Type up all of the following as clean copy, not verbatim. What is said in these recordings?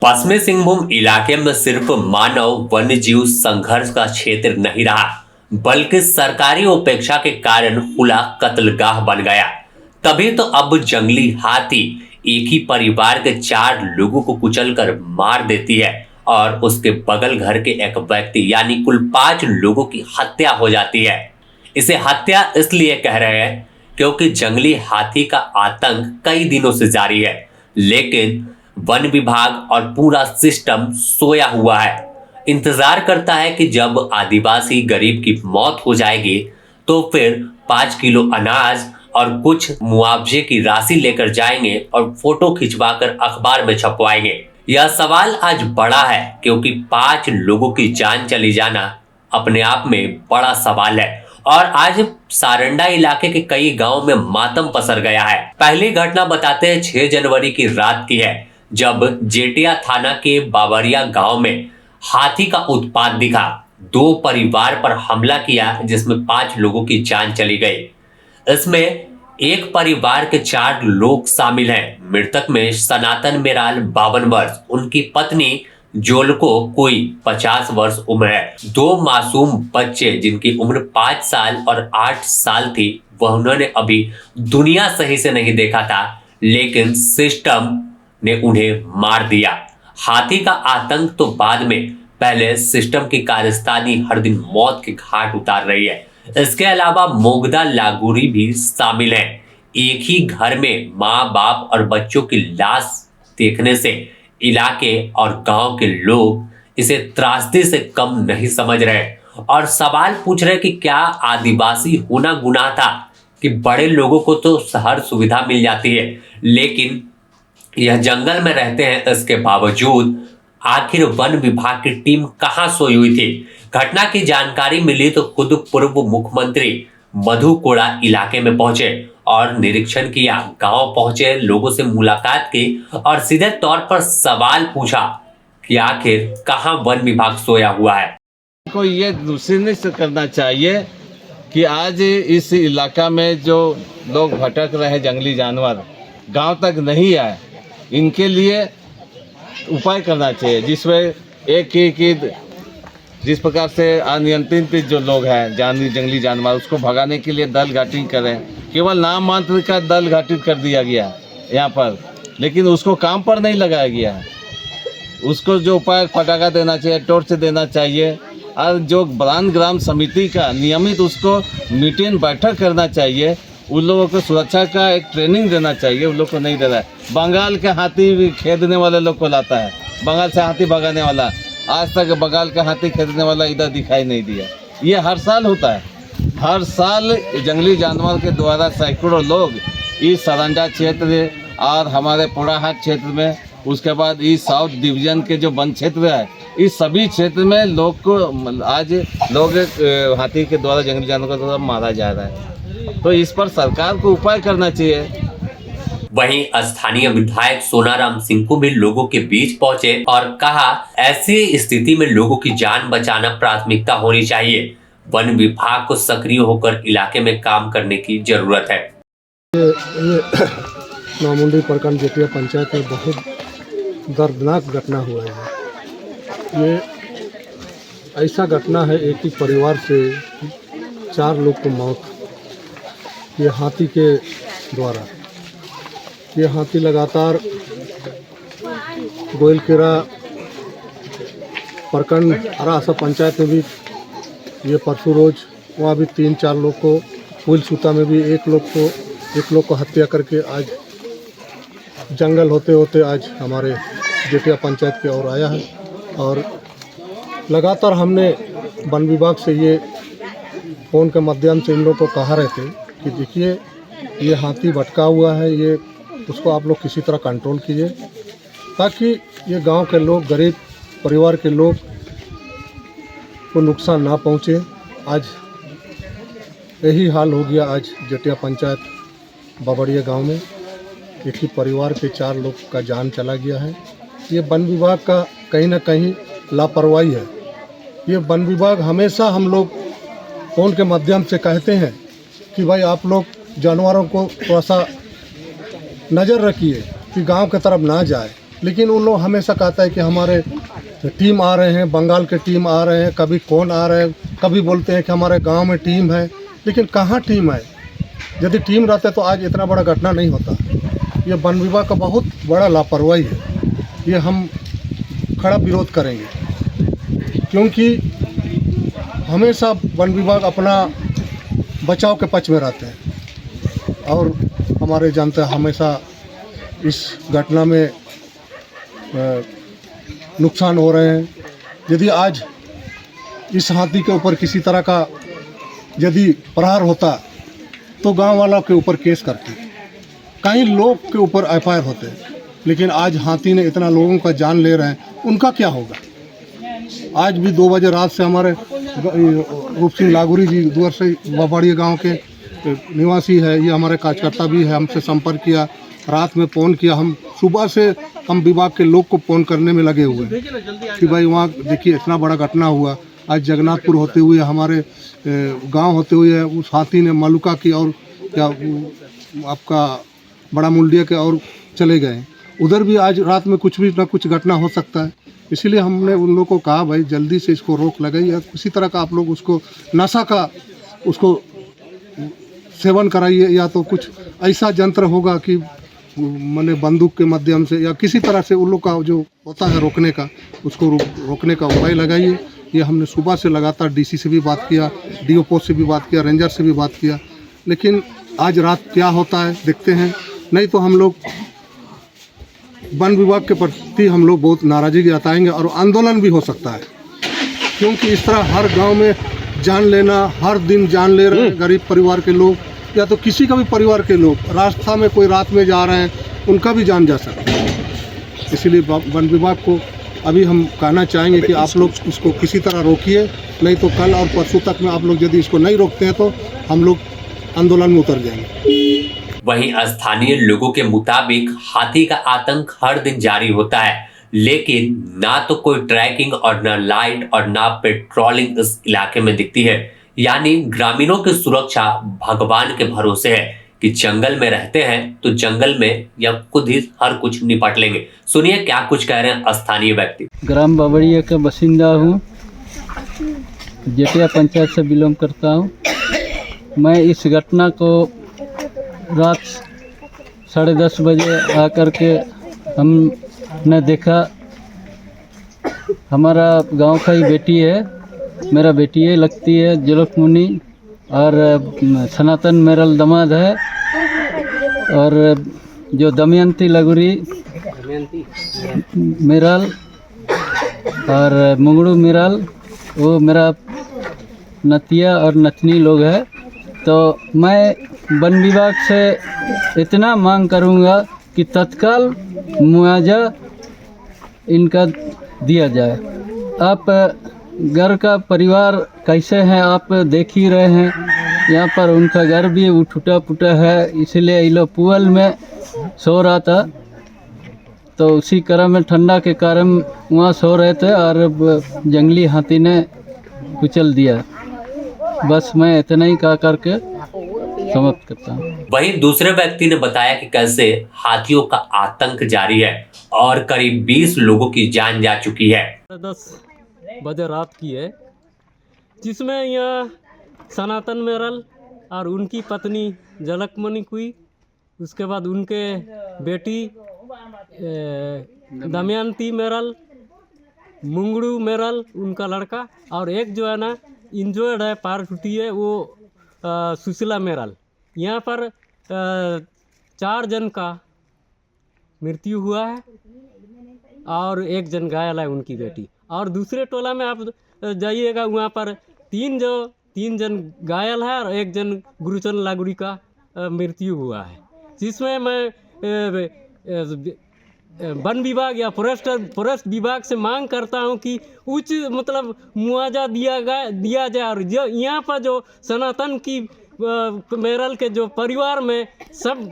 पश्चिमी सिंहभूम इलाके में सिर्फ मानव वन्य जीव संघर्ष का क्षेत्र नहीं रहा, बल्कि सरकारी उपेक्षा के कारण खुला कत्लगाह बन गया। तभी तो अब जंगली हाथी एक ही परिवार के 4 लोगों को कुचलकर मार देती है और उसके बगल घर के एक व्यक्ति यानी कुल 5 लोगों की हत्या हो जाती है। इसे हत्या इसलिए कह रहे हैं क्योंकि जंगली हाथी का आतंक कई दिनों से जारी है, लेकिन वन विभाग और पूरा सिस्टम सोया हुआ है, इंतजार करता है कि जब आदिवासी गरीब की मौत हो जाएगी तो फिर 5 किलो अनाज और कुछ मुआवजे की राशि लेकर जाएंगे और फोटो खिंचवाकर अखबार में छपवाएंगे। यह सवाल आज बड़ा है क्योंकि 5 लोगों की जान चली जाना अपने आप में बड़ा सवाल है और आज सारंडा इलाके के कई गांवों में मातम पसर गया है। पहली घटना बताते हैं 6 जनवरी की रात की है, जब जेटिया थाना के बाबरिया गांव में हाथी का उत्पात दिखा। 2 परिवार पर हमला किया जिसमें 5 लोगों की जान चली गई। इसमें एक परिवार के 4 लोग शामिल हैं। मृतक में सनातन मेराल 52 वर्ष, उनकी पत्नी जोलको कोई 50 वर्ष उम्र है। 2 मासूम बच्चे जिनकी उम्र 5 साल और 8 साल थी, वह उन्होंने अभी दुनिया सही से नहीं देखा था, लेकिन सिस्टम ने उन्हें मार दिया। हाथी का आतंक तो बाद में, पहले सिस्टम की कारस्तानी हर दिन मौत के घाट उतार रही है। इसके अलावा मोगदा लागूरी भी शामिल है। एक ही घर में माँ बाप और बच्चों की लाश देखने से इलाके और गांव के लोग इसे त्रासदी से कम नहीं समझ रहे और सवाल पूछ रहे कि क्या आदिवासी होना गुनाह था कि बड़े लोगों को तो हर सुविधा मिल जाती है, लेकिन यह जंगल में रहते हैं। इसके बावजूद आखिर वन विभाग की टीम कहां सोई हुई थी? घटना की जानकारी मिली तो खुद पूर्व मुख्यमंत्री मधु कोड़ा इलाके में पहुंचे और निरीक्षण किया। गांव पहुंचे, लोगों से मुलाकात की और सीधे तौर पर सवाल पूछा कि आखिर कहां वन विभाग सोया हुआ है। को ये सुनिश्चित करना चाहिए कि आज इस इलाका में जो लोग भटक रहे जंगली जानवर गांव तक नहीं आए, इनके लिए उपाय करना चाहिए, जिसमें एक जिस प्रकार से अनियंत्रित जो लोग हैं जंगली जानवर, उसको भगाने के लिए दल गठित करें। केवल नाम मात्र का दल गठित कर दिया गया यहाँ पर, लेकिन उसको काम पर नहीं लगाया गया है। उसको जो उपाय फटाखा देना चाहिए, टॉर्च देना चाहिए और जो ब्रांड ग्राम समिति का नियमित उसको मीटिंग बैठक करना चाहिए। उन लोगों को सुरक्षा का एक ट्रेनिंग देना चाहिए, उन लोग को नहीं दे रहा है। बंगाल के हाथी खेदने वाले लोग को लाता है, बंगाल से हाथी भगाने वाला। आज तक बंगाल का हाथी खेदने वाला इधर दिखाई नहीं दिया। ये हर साल होता है। हर साल जंगली जानवर के द्वारा सैकड़ों लोग इस सारंडा क्षेत्र और हमारे पोड़ाहाट क्षेत्र में, उसके बाद इस साउथ डिवीजन के जो वन क्षेत्र है, इस सभी क्षेत्र में लोग को आज लोग हाथी के द्वारा जंगली जानवर के द्वारा मारा जा रहा है। तो इस पर सरकार को उपाय करना चाहिए। वहीं स्थानीय विधायक सोनाराम सिंह को भी लोगों के बीच पहुंचे और कहा, ऐसी स्थिति में लोगों की जान बचाना प्राथमिकता होनी चाहिए। वन विभाग को सक्रिय होकर इलाके में काम करने की जरूरत है। नामुंडी प्रखंड जेटिया पंचायत में बहुत दर्दनाक घटना हुआ है। ये ऐसा घटना है, एक ही परिवार से 4 लोग को मौत ये हाथी के द्वारा। ये हाथी लगातार गोयलकेरा प्रखंड अरासा पंचायत में भी ये परसों रोज, वहाँ भी 3-4 लोग को, पुल सूता में भी एक लोग को हत्या करके आज जंगल होते होते आज हमारे जेटिया पंचायत की ओर आया है। और लगातार हमने वन विभाग से ये फ़ोन के माध्यम से इन लोगों को कहा रहते कि देखिए ये हाथी भटका हुआ है, ये उसको आप लोग किसी तरह कंट्रोल कीजिए ताकि ये गांव के लोग, गरीब परिवार के लोग को नुकसान ना पहुंचे। आज यही हाल हो गया। आज जेटिया पंचायत बाबरिया गांव में एक ही परिवार के 4 लोग का जान चला गया है। ये वन विभाग का कहीं ना कहीं लापरवाही है। ये वन विभाग हमेशा, हम लोग फ़ोन के माध्यम से कहते हैं कि भाई आप लोग जानवरों को थोड़ा सा नज़र रखिए कि गांव की तरफ ना जाए, लेकिन उन लोग हमेशा कहता है कि हमारे टीम आ रहे हैं, बंगाल के टीम आ रहे हैं, कभी कौन आ रहे हैं, कभी बोलते हैं कि हमारे गांव में टीम है, लेकिन कहाँ टीम है? यदि टीम रहता तो आज इतना बड़ा घटना नहीं होता। ये वन विभाग का बहुत बड़ा लापरवाही है, ये हम खड़ा विरोध करेंगे, क्योंकि हमेशा वन विभाग अपना बचाव के पक्ष में रहते हैं और हमारे जनता हमेशा इस घटना में नुकसान हो रहे हैं। यदि आज इस हाथी के ऊपर किसी तरह का यदि प्रहार होता तो गांव वालों के ऊपर केस करते, कई लोग के ऊपर एफआईआर होते, लेकिन आज हाथी ने इतना लोगों का जान ले रहे हैं, उनका क्या होगा? आज भी 2 बजे रात से हमारे रूप सिंह लागुरी जी दूर से वाबाड़िया गांव के निवासी है, ये हमारे कार्यकर्ता भी है, हमसे संपर्क किया, रात में फ़ोन किया, हम सुबह से हम विभाग के लोग को फ़ोन करने में लगे हुए हैं कि भाई वहाँ देखिए इतना बड़ा घटना हुआ। आज जगन्नाथपुर होते हुए हमारे गांव होते हुए उस हाथी ने मलुका की और क्या आपका बड़ा मुंडिया के और चले गए, उधर भी आज रात में कुछ भी ना कुछ घटना हो सकता है। इसीलिए हमने उन लोगों को कहा भाई जल्दी से इसको रोक लगाइए, या किसी तरह का आप लोग उसको नशा का उसको सेवन कराइए, या तो कुछ ऐसा यंत्र होगा कि मैंने बंदूक के माध्यम से या किसी तरह से उन लोग का जो होता है रोकने का, उसको रोकने का उपाय लगाइए। ये हमने सुबह से लगातार डीसी से भी बात किया, डीओ पोस्ट से भी बात किया, रेंजर से भी बात किया, लेकिन आज रात क्या होता है देखते हैं। नहीं तो हम लोग वन विभाग के प्रति हम लोग बहुत नाराज़गी जताएंगे और आंदोलन भी हो सकता है, क्योंकि इस तरह हर गांव में जान लेना, हर दिन जान ले रहे हैं गरीब परिवार के लोग, या तो किसी का भी परिवार के लोग रास्ता में कोई रात में जा रहे हैं, उनका भी जान जा सकता है। इसीलिए वन विभाग को अभी हम कहना चाहेंगे कि आप लोग इसको किसी तरह रोकिए, नहीं तो कल और परसों तक में आप लोग यदि इसको नहीं रोकते हैं तो हम लोग आंदोलन में उतर जाएंगे। वहीं स्थानीय लोगों के मुताबिक हाथी का आतंक हर दिन जारी होता है, लेकिन ना तो कोई ट्रैकिंग और ना लाइट और ना पेट्रोलिंग इस इलाके में दिखती है। यानी ग्रामीणों की सुरक्षा भगवान के भरोसे है कि जंगल में रहते हैं तो जंगल में या खुद ही हर कुछ निपट लेंगे। सुनिए क्या कुछ कह रहे हैं स्थानीय व्यक्ति। ग्राम बाबड़िया का बासिंदा हूँ, जेटिया पंचायत से बिलोंग करता हूँ। मैं इस घटना को रात 10:30 बजे आकर के हमने देखा। हमारा गांव का ही बेटी है, मेरा बेटी है लगती है, जलक मुनि, और सनातन मेरल दमाद है, और जो दमयंती लगुरी मेरल और मुंगड़ू मेरल वो मेरा नतिया और नतनी लोग है। तो मैं वन विभाग से इतना मांग करूंगा कि तत्काल मुआवजा इनका दिया जाए। आप घर का परिवार कैसे हैं आप देख ही रहे हैं, यहाँ पर उनका घर भी टूटा फूटा है, इसलिए ये लोग पुअल में सो रहा था, तो उसी क्रम में ठंडा के कारण वहाँ सो रहे थे और जंगली हाथी ने कुचल दिया। बस मैं इतना ही कह करके समाप्त करता हूँ। वहीं दूसरे व्यक्ति ने बताया कि कैसे हाथियों का आतंक जारी है और करीब 20 लोगों की जान जा चुकी है। 10 बजे रात की है, जिसमें यह सनातन मेरल और उनकी पत्नी जलकमणि कुई, उसके बाद उनके बेटी दमयंती मेरल, मुंगड़ू मेरल उनका लड़का, और एक जो है ना इंजर्ड है, पैर टूटी है, वो सुशीला मेरल। यहाँ पर 4 जन का मृत्यु हुआ है और 1 जन घायल है, उनकी बेटी। और दूसरे टोला में आप जाइएगा, वहाँ पर 3 जन घायल है और 1 जन गुरुचरण लागुड़ी का मृत्यु हुआ है। जिसमें मैं वन विभाग या फॉरेस्ट विभाग से मांग करता हूं कि उच्च मतलब मुआवजा दिया जाए, और जो यहाँ पर जो सनातन की मेरल के जो परिवार में सब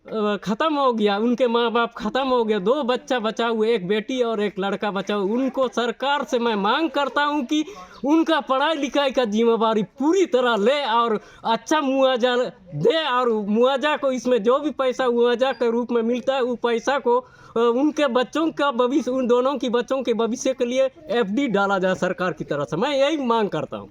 ख़त्म हो गया, उनके माँ बाप ख़त्म हो गए, 2 बच्चा बचा हुए, एक बेटी और एक लड़का बचा हुआ। उनको सरकार से मैं मांग करता हूँ कि उनका पढ़ाई लिखाई का जिम्मेवारी पूरी तरह ले और अच्छा मुआवजा दे, और मुआवजा को इसमें जो भी पैसा मुआवजा के रूप में मिलता है वो पैसा को उनके बच्चों का भविष्य, उन दोनों की बच्चों के भविष्य के लिए FD डाला जाए सरकार की तरफ से। मैं यही मांग करता हूँ।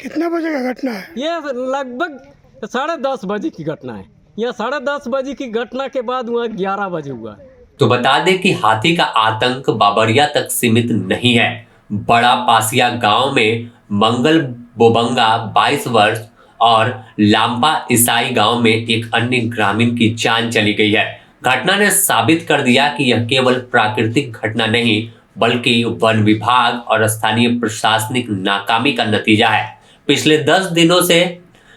कितना बजे का घटना है? ये लगभग 10:30 बजे की घटना है। यह 10:30 बजे की घटना के बाद वहाँ 11 बजे हुआ है। तो बता दें कि हाथी का आतंक बाबरिया तक सीमित नहीं है। बड़ा पासिया गांव में मंगल बोबंगा 22 वर्ष और लांपा ईसाई गांव में एक अन्य ग्रामीण की जान चली गई है। घटना ने साबित कर दिया कि यह केवल प्राकृतिक घटना नहीं बल्कि वन विभाग और स्थानीय प्रशासनिक नाकामी का नतीजा है। पिछले 10 दिनों से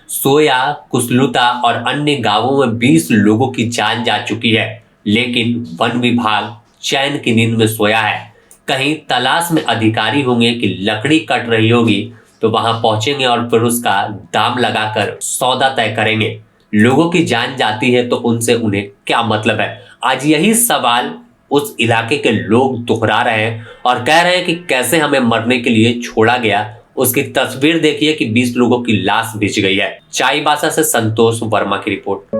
सोया, कुसलुता और अन्य गांवों में 20 लोगों की जान जा चुकी है, लेकिन वन विभाग चैन की नींद में सोया है। कहीं तलाश में अधिकारी होंगे कि लकड़ी कट रही होगी तो वहां पहुंचेंगे और फिर उसका दाम लगाकर सौदा तय करेंगे। लोगों की जान जाती है तो उनसे उन्हें क्या मतलब है? आज यही सवाल उस इलाके के लोग दोहरा रहे हैं और कह रहे हैं कि कैसे हमें मरने के लिए छोड़ा गया। उसकी तस्वीर देखिए कि 20 लोगों की लाश भिज गई है। चाईबासा से संतोष वर्मा की रिपोर्ट।